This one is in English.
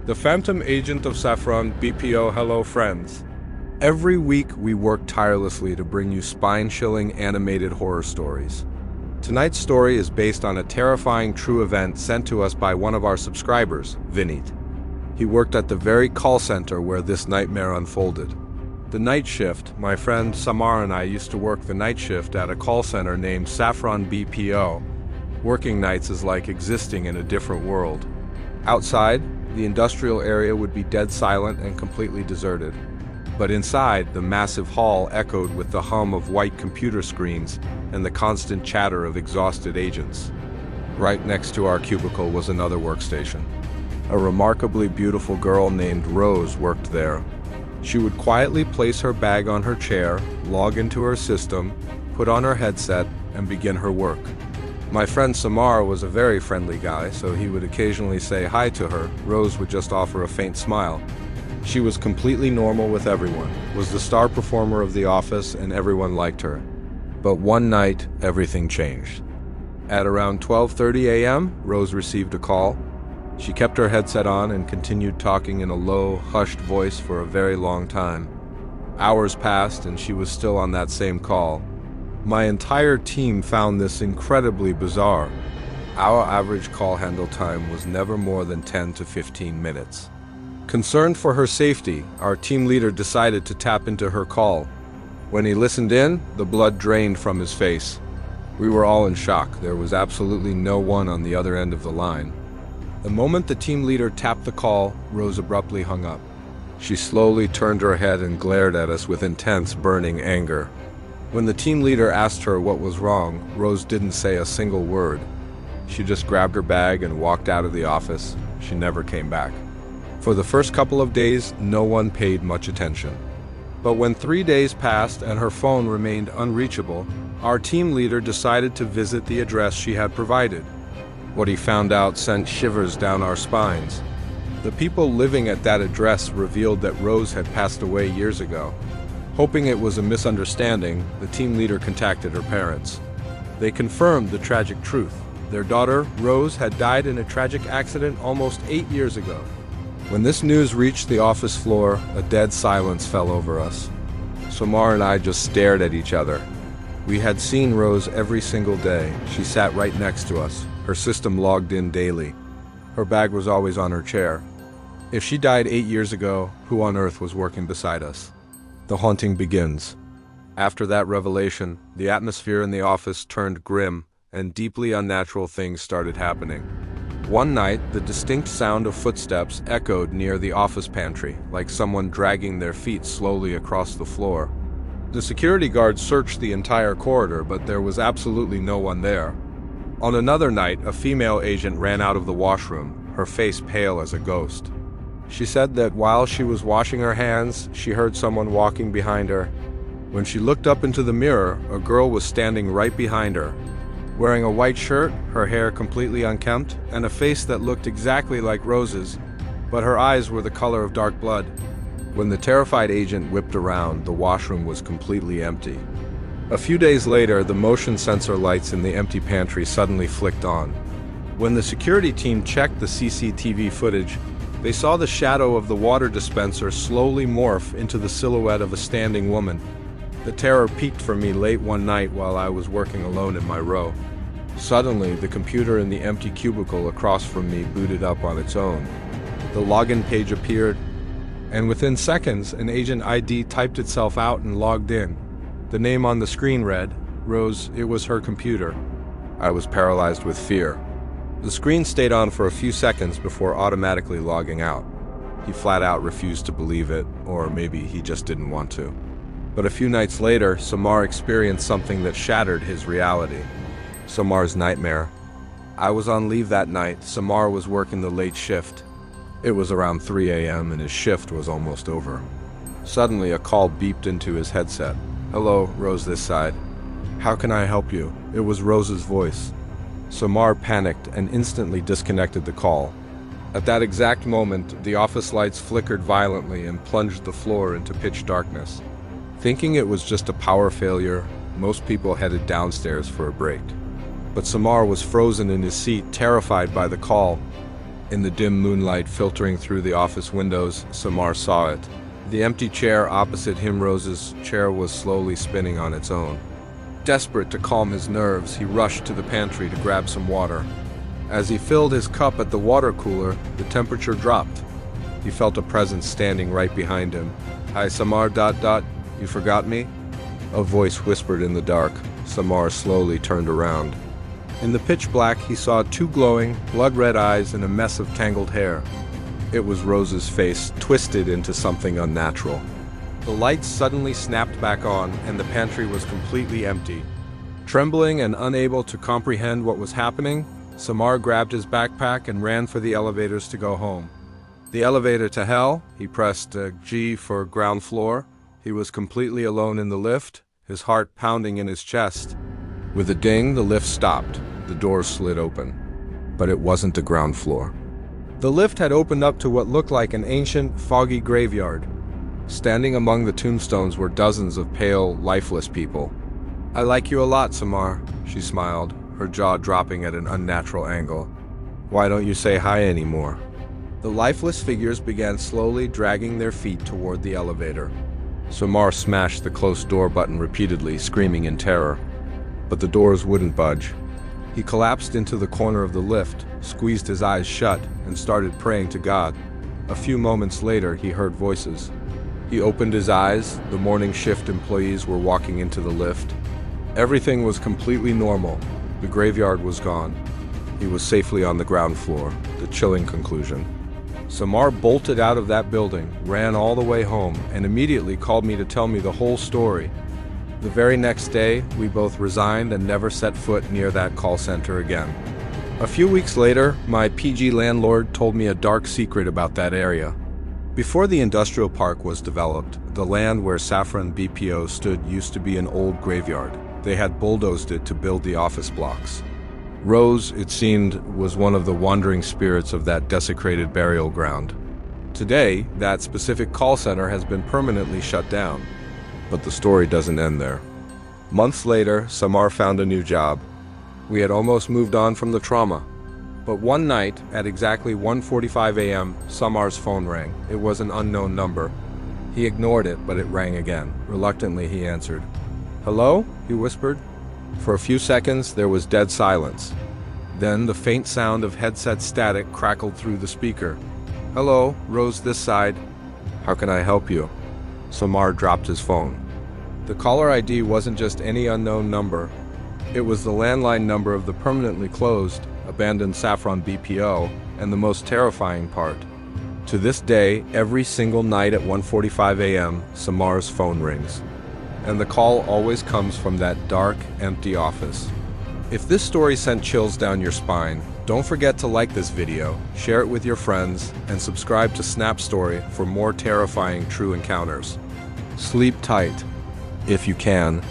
The Phantom Agent of Saffron BPO. Hello, friends. Every week, we work tirelessly to bring you spine-chilling animated horror stories. Tonight's story is based on a terrifying true event sent to us by one of our subscribers, Vinit. He worked at the very call center where this nightmare unfolded. The night shift, my friend Samar and I used to work the night shift at a call center named Saffron BPO. Working nights is like existing in a different world. Outside, the industrial area would be dead silent and completely deserted. But inside, the massive hall echoed with the hum of white computer screens and the constant chatter of exhausted agents. Right next to our cubicle was another workstation. A remarkably beautiful girl named Rose worked there. She would quietly place her bag on her chair, log into her system, put on her headset, and begin her work. My friend Samar was a very friendly guy, so he would occasionally say hi to her. Rose would just offer a faint smile. She was completely normal with everyone, was the star performer of the office, and everyone liked her. But one night, everything changed. At around 12:30 a.m., Rose received a call. She kept her headset on and continued talking in a low, hushed voice for a very long time. Hours passed and she was still on that same call. My entire team found this incredibly bizarre. Our average call handle time was never more than 10 to 15 minutes. Concerned for her safety, our team leader decided to tap into her call. When he listened in, the blood drained from his face. We were all in shock. There was absolutely no one on the other end of the line. The moment the team leader tapped the call, Rose abruptly hung up. She slowly turned her head and glared at us with intense, burning anger. When the team leader asked her what was wrong, Rose didn't say a single word. She just grabbed her bag and walked out of the office. She never came back. For the first couple of days, no one paid much attention. But when 3 days passed and her phone remained unreachable, our team leader decided to visit the address she had provided. What he found out sent shivers down our spines. The people living at that address revealed that Rose had passed away years ago. Hoping it was a misunderstanding, the team leader contacted her parents. They confirmed the tragic truth. Their daughter, Rose, had died in a tragic accident almost 8 years ago. When this news reached the office floor, a dead silence fell over us. Samar and I just stared at each other. We had seen Rose every single day. She sat right next to us. Her system logged in daily. Her bag was always on her chair. If she died 8 years ago, who on earth was working beside us? The haunting begins. After that revelation, the atmosphere in the office turned grim, and deeply unnatural things started happening. One night, the distinct sound of footsteps echoed near the office pantry, like someone dragging their feet slowly across the floor. The security guard searched the entire corridor, but there was absolutely no one there. On another night, a female agent ran out of the washroom, her face pale as a ghost. She said that while she was washing her hands, she heard someone walking behind her. When she looked up into the mirror, a girl was standing right behind her, wearing a white shirt, her hair completely unkempt, and a face that looked exactly like Rose's, but her eyes were the color of dark blood. When the terrified agent whipped around, the washroom was completely empty. A few days later, the motion sensor lights in the empty pantry suddenly flicked on. When the security team checked the CCTV footage, they saw the shadow of the water dispenser slowly morph into the silhouette of a standing woman. The terror peaked for me late one night while I was working alone in my row. Suddenly, the computer in the empty cubicle across from me booted up on its own. The login page appeared, and within seconds, an agent ID typed itself out and logged in. The name on the screen read, Rose. It was her computer. I was paralyzed with fear. The screen stayed on for a few seconds before automatically logging out. He flat out refused to believe it, or maybe he just didn't want to. But a few nights later, Samar experienced something that shattered his reality. Samar's nightmare. I was on leave that night. Samar was working the late shift. It was around 3 a.m. and his shift was almost over. Suddenly, a call beeped into his headset. Hello, Rose this side. How can I help you? It was Rose's voice. Samar panicked and instantly disconnected the call. At that exact moment, the office lights flickered violently and plunged the floor into pitch darkness. Thinking it was just a power failure, most people headed downstairs for a break. But Samar was frozen in his seat, terrified by the call. In the dim moonlight filtering through the office windows, Samar saw it. The empty chair opposite him, Rose's chair, was slowly spinning on its own. Desperate to calm his nerves, he rushed to the pantry to grab some water. As he filled his cup at the water cooler, the temperature dropped. He felt a presence standing right behind him. "Hi, Samar, ... You forgot me?" A voice whispered in the dark. Samar slowly turned around. In the pitch black, he saw two glowing, blood-red eyes and a mess of tangled hair. It was Rose's face, twisted into something unnatural. The lights suddenly snapped back on, and the pantry was completely empty. Trembling and unable to comprehend what was happening, Samar grabbed his backpack and ran for the elevators to go home. The elevator to hell, he pressed G for ground floor. He was completely alone in the lift, his heart pounding in his chest. With a ding, the lift stopped. The doors slid open. But it wasn't the ground floor. The lift had opened up to what looked like an ancient, foggy graveyard. Standing among the tombstones were dozens of pale, lifeless people. "I like you a lot, Samar," she smiled, her jaw dropping at an unnatural angle. "Why don't you say hi anymore?" The lifeless figures began slowly dragging their feet toward the elevator. Samar smashed the closed door button repeatedly, screaming in terror. But the doors wouldn't budge. He collapsed into the corner of the lift, squeezed his eyes shut, and started praying to God. A few moments later, he heard voices. He opened his eyes. The morning shift employees were walking into the lift. Everything was completely normal. The graveyard was gone. He was safely on the ground floor. The chilling conclusion. Samar bolted out of that building, ran all the way home, and immediately called me to tell me the whole story. The very next day, we both resigned and never set foot near that call center again. A few weeks later, my PG landlord told me a dark secret about that area. Before the industrial park was developed, the land where Saffron BPO stood used to be an old graveyard. They had bulldozed it to build the office blocks. Rose, it seemed, was one of the wandering spirits of that desecrated burial ground. Today, that specific call center has been permanently shut down. But the story doesn't end there. Months later, Samar found a new job. We had almost moved on from the trauma. But one night, at exactly 1:45 a.m., Samar's phone rang. It was an unknown number. He ignored it, but it rang again. Reluctantly, he answered. "Hello?" he whispered. For a few seconds, there was dead silence. Then the faint sound of headset static crackled through the speaker. "Hello, Rose this side. How can I help you?" Samar dropped his phone. The caller ID wasn't just any unknown number. It was the landline number of the permanently closed, abandoned Saffron BPO, and the most terrifying part. To this day, every single night at 1:45 a.m., Samar's phone rings. And the call always comes from that dark, empty office. If this story sent chills down your spine, don't forget to like this video, share it with your friends, and subscribe to Snap Story for more terrifying true encounters. Sleep tight, if you can.